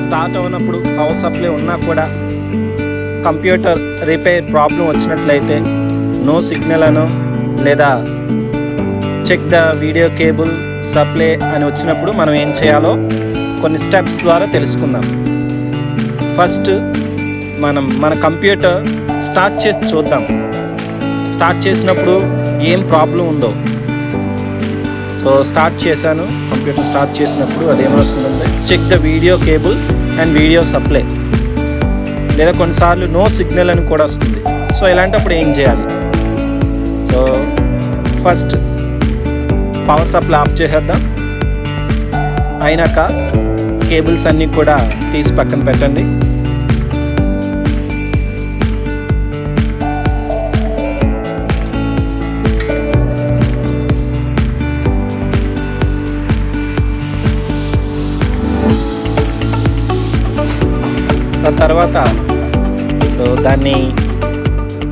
Start అవునప్పుడు power supply ఉన్నా కూడా computer repair problem వచ్చినట్లయితే నో సిగ్నల్ అనో లేదా check the video cable supply అని వచ్చినప్పుడు మనం ఏం చేయాలో కొన్ని స్టెప్స్ ద్వారా తెలుసుకుందాం. ఫస్ట్ మన కంప్యూటర్ స్టార్ట్ చేసి చూద్దాం. స్టార్ట్ చేసినప్పుడు ఏం ప్రాబ్లం ఉందో. సో స్టార్ట్ చేశాను, కంప్యూటర్ స్టార్ట్ చేసినప్పుడు అదేమొస్తుందంటే check the video cable and video supply, లేదా కొన్నిసార్లు నో సిగ్నల్ అని కూడా వస్తుంది. సో ఇలాంటప్పుడు ఏం చేయాలి? So first power supply of చేసేద్దాం. అయినాక కేబుల్స్ అన్నీ కూడా తీసి పక్కన పెట్టండి. దాని తర్వాత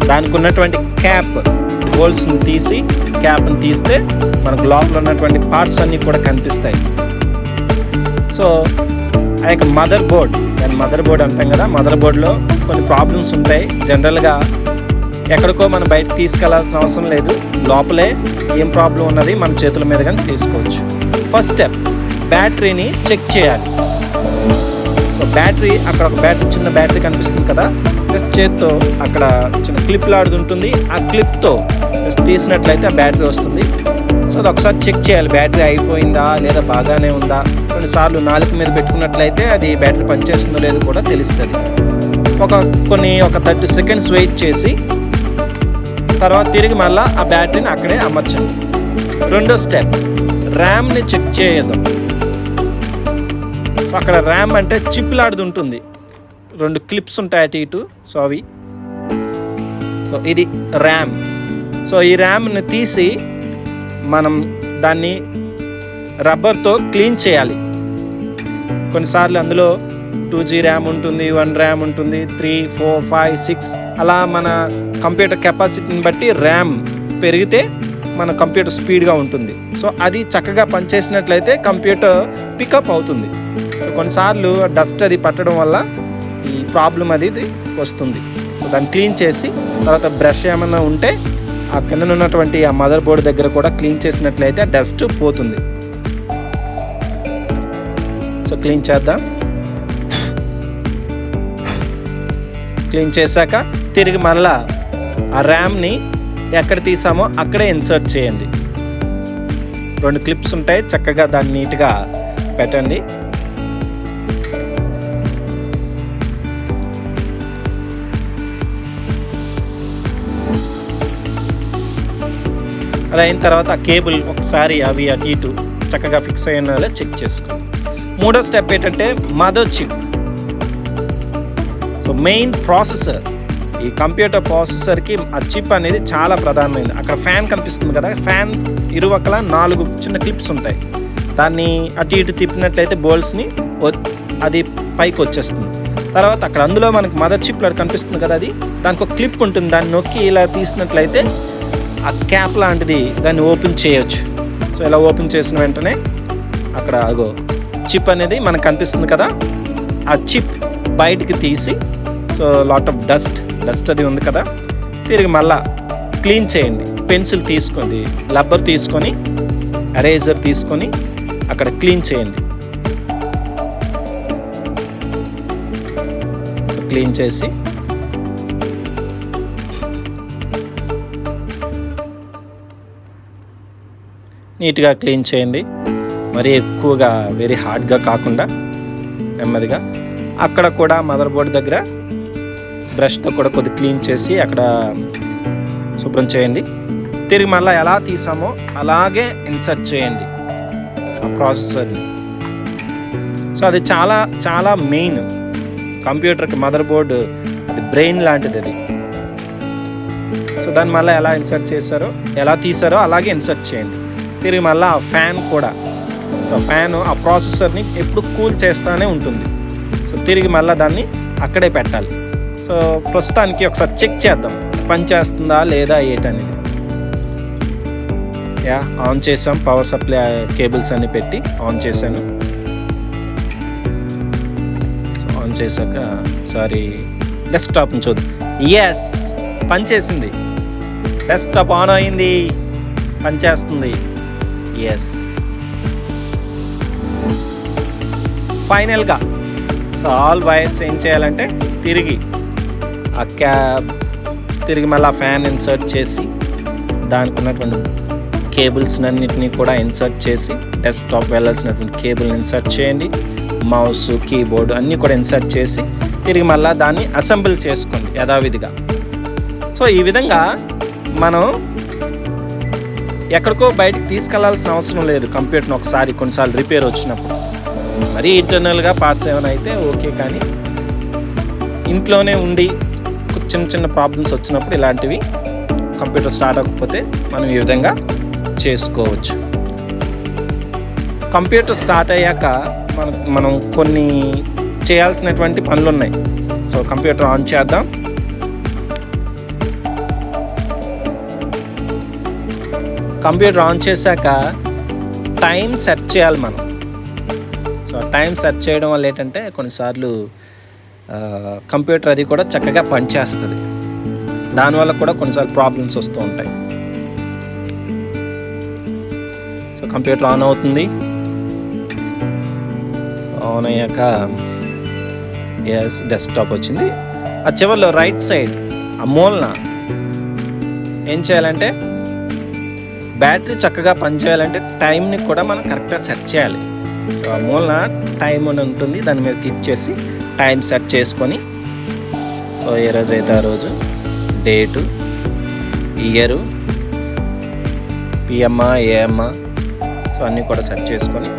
దానికి ఉన్నటువంటి క్యాప్ హోల్స్ని తీసి క్యాప్ని తీస్తే మనకు లోపల ఉన్నటువంటి పార్ట్స్ అన్నీ కూడా కనిపిస్తాయి. సో ఆ యొక్క మదర్ బోర్డ్ అంటాం కదా, మదర్ బోర్డ్లో కొన్ని ప్రాబ్లమ్స్ ఉంటాయి. జనరల్గా ఎక్కడికో మనం బయటకు తీసుకెళ్లాల్సిన అవసరం లేదు, లోపలే ఏం ప్రాబ్లం ఉన్నది మన చేతుల మీద కానీ తీసుకోవచ్చు. ఫస్ట్ స్టెప్ బ్యాటరీని చెక్ చేయాలి. సో బ్యాటరీ, అక్కడ ఒక చిన్న బ్యాటరీ కనిపిస్తుంది కదా, జస్ట్ చేత్తో అక్కడ చిన్న క్లిప్ లాడుతుంటుంది, ఆ క్లిప్తో జస్ట్ తీసినట్లయితే ఆ బ్యాటరీ వస్తుంది. సో అది ఒకసారి చెక్ చేయాలి, బ్యాటరీ అయిపోయిందా లేదా బాగానే ఉందా. కొన్నిసార్లు నాలుక మీద పెట్టుకున్నట్లయితే అది బ్యాటరీ పనిచేస్తుందో లేదో కూడా తెలుస్తుంది. ఒక 30 సెకండ్స్ వెయిట్ చేసి తర్వాత తిరిగి మళ్ళీ ఆ బ్యాటరీని అక్కడే అమర్చండి. రెండో స్టెప్ ర్యామ్ని చెక్ చేయడం. సో అక్కడ ర్యామ్ అంటే చిప్ లాడుతుంటుంది, 2 క్లిప్స్ ఉంటాయి అటు ఇటు. సో అవి, సో ఇది ర్యామ్. సో ఈ ర్యామ్ని తీసి మనం దాన్ని రబ్బర్తో క్లీన్ చేయాలి. కొన్నిసార్లు అందులో 2G ర్యామ్ ఉంటుంది, 1 ర్యామ్ ఉంటుంది, 3, 4, 5, 6 అలా మన కంప్యూటర్ కెపాసిటీని బట్టి ర్యామ్ పెరిగితే మన కంప్యూటర్ స్పీడ్గా ఉంటుంది. సో అది చక్కగా పనిచేసినట్లయితే కంప్యూటర్ పికప్ అవుతుంది. సో కొన్నిసార్లు డస్ట్ అది పట్టడం వల్ల ఈ ప్రాబ్లం అది వస్తుంది. సో దాన్ని క్లీన్ చేసి తర్వాత బ్రష్ ఏమైనా ఉంటే ఆ కింద ఉన్నటువంటి ఆ మదర్ బోర్డ్ దగ్గర కూడా క్లీన్ చేసినట్లయితే ఆ డస్ట్ పోతుంది. సో క్లీన్ చేద్దాం. క్లీన్ చేశాక తిరిగి మళ్ళా ఆ ర్యామ్ని ఎక్కడ తీసామో అక్కడే ఇన్సర్ట్ చేయండి. 2 క్లిప్స్ ఉంటాయి, చక్కగా దాన్ని నీట్గా పెట్టండి. అది అయిన తర్వాత ఆ కేబుల్ ఒకసారి అవి అటు ఇటు చక్కగా ఫిక్స్ అయినా చెక్ చేసుకోండి. మూడో స్టెప్ ఏంటంటే mother chip. So main processor, ఈ కంప్యూటర్ ప్రాసెసర్కి ఆ చిప్ అనేది చాలా ప్రధానమైనది. అక్కడ ఫ్యాన్ కనిపిస్తుంది కదా, ఫ్యాన్ ఇరువక్కల 4 చిన్న క్లిప్స్ ఉంటాయి. దాన్ని అటు ఇటు తిప్పినట్లయితే బోల్ట్స్ని అది పైకి వచ్చేస్తుంది. తర్వాత అక్కడ అందులో మనకు మదర్ చిప్ కనిపిస్తుంది కదా, దానికి ఒక క్లిప్ ఉంటుంది, దాన్ని నొక్కి ఇలా తీసినట్లయితే ఆ క్యాప్ లాంటిది దాన్ని ఓపెన్ చేయొచ్చు. సో ఇలా ఓపెన్ చేసిన వెంటనే అక్కడ అగో చిప్ అనేది మనకు కనిపిస్తుంది కదా, ఆ చిప్ బయటికి తీసి, సో లాట్ ఆఫ్ డస్ట్ అది ఉంది కదా, తిరిగి మళ్ళా క్లీన్ చేయండి. పెన్సిల్ తీసుకొని, రబ్బర్ తీసుకొని, ఎరేజర్ తీసుకొని అక్కడ క్లీన్ చేయండి. క్లీన్ చేసి నీట్గా క్లీన్ చేయండి. మరీ ఎక్కువగా వెరీ హార్డ్గా కాకుండా నెమ్మదిగా. అక్కడ కూడా మదర్ బోర్డ్ దగ్గర బ్రష్తో కూడా కొద్దిగా క్లీన్ చేసి అక్కడ శుభ్రం చేయండి. తిరిగి మళ్ళీ ఎలా తీసామో అలాగే ఇన్సర్ట్ చేయండి ఆ ప్రాసెసర్ని. సో అది చాలా చాలా మెయిన్ కంప్యూటర్కి. మదర్ బోర్డు అది బ్రెయిన్ లాంటిది అది. సో దాన్ని మళ్ళీ ఎలా ఇన్సర్ట్ చేశారో, ఎలా తీసారో అలాగే ఇన్సర్ట్ చేయండి. తిరిగి మళ్ళీ ఆ ఫ్యాన్ కూడా, సో ఫ్యాన్ ఆ ప్రాసెసర్ని ఎప్పుడు కూల్ చేస్తూనే ఉంటుంది. సో తిరిగి మళ్ళీ దాన్ని అక్కడే పెట్టాలి. సో ప్రస్తుతానికి ఒకసారి చెక్ చేద్దాం పని చేస్తుందా లేదా ఏంటనేది. ఆన్ చేసాం, పవర్ సప్లై కేబుల్స్ అన్ని పెట్టి ఆన్ చేశాను. చేశాక డెస్క్టాప్ని చూద్దాం. ఎస్, పనిచేసింది. డెస్క్టాప్ ఆన్ అయింది, పనిచేస్తుంది. ఎస్, ఫైనల్గా ఆల్ వైర్స్ ఏం చేయాలంటే తిరిగి మళ్ళీ ఫ్యాన్ ఇన్సర్ట్ చేసి దానికి ఉన్నటువంటి కేబుల్స్ అన్నిటినీ కూడా ఇన్సర్ట్ చేసి డెస్క్టాప్ వెళ్ళాల్సినటువంటి కేబుల్ని ఇన్సర్ట్ చేయండి. మౌస్, కీబోర్డ్ అన్నీ కూడా ఇన్సర్ట్ చేసి తిరిగి మళ్ళీ దాన్ని అసెంబుల్ చేసుకోండి యథావిధిగా. సో ఈ విధంగా మనం ఎక్కడికో బయటకు తీసుకెళ్లాల్సిన అవసరం లేదు కంప్యూటర్ని. ఒకసారి కొన్నిసార్లు రిపేర్ వచ్చినప్పుడు మరీ ఇంటర్నల్గా పార్ట్స్ ఏమైనా అయితే ఓకే, కానీ ఇంట్లోనే ఉండి చిన్న ప్రాబ్లమ్స్ వచ్చినప్పుడు ఇలాంటివి కంప్యూటర్ స్టార్ట్ అవ్వకపోతే మనం ఈ విధంగా చేసుకోవచ్చు. కంప్యూటర్ స్టార్ట్ అయ్యాక మనం కొన్ని చేయాల్సినటువంటి పనులు ఉన్నాయి. సో కంప్యూటర్ ఆన్ చేద్దాం. కంప్యూటర్ ఆన్ చేశాక టైం సెట్ చేయాలి మనం. సో టైం సెట్ చేయడం వల్ల ఏంటంటే కొన్నిసార్లు కంప్యూటర్ అది కూడా చక్కగా పనిచేస్తుంది. దానివల్ల కూడా కొన్నిసార్లు ప్రాబ్లమ్స్ వస్తూ ఉంటాయి. సో కంప్యూటర్ ఆన్ అవుతుంది. ఆన్ అయ్యాక ఎస్, డెస్క్టాప్ వచ్చింది. ఆ చివరిలో రైట్ సైడ్ ఆ మూలన ఏం చేయాలంటే బ్యాటరీ చక్కగా పనిచేయాలంటే టైంని కూడా మనం కరెక్ట్గా సెట్ చేయాలి. సో ఆ మూలన టైం అని ఉంటుంది, దాని మీద క్లిక్ చేసి టైం సెట్ చేసుకొని సో ఏ రోజు అయితే ఆ రోజు, డేటు, ఇయరు, పిఎంఆ, ఏఎంఆ, సో అన్నీ కూడా సెట్ చేసుకొని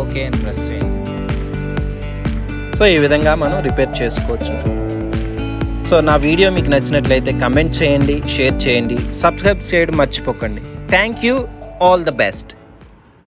ఓకే అని ప్రెస్ చేయండి. సో ఈ విధంగా మనం రిపేర్ చేసుకోవచ్చు. సో నా వీడియో మీకు నచ్చినట్లయితే కమెంట్ చేయండి, షేర్ చేయండి, సబ్స్క్రైబ్ చేయడం మర్చిపోకండి. Thank you, all the best.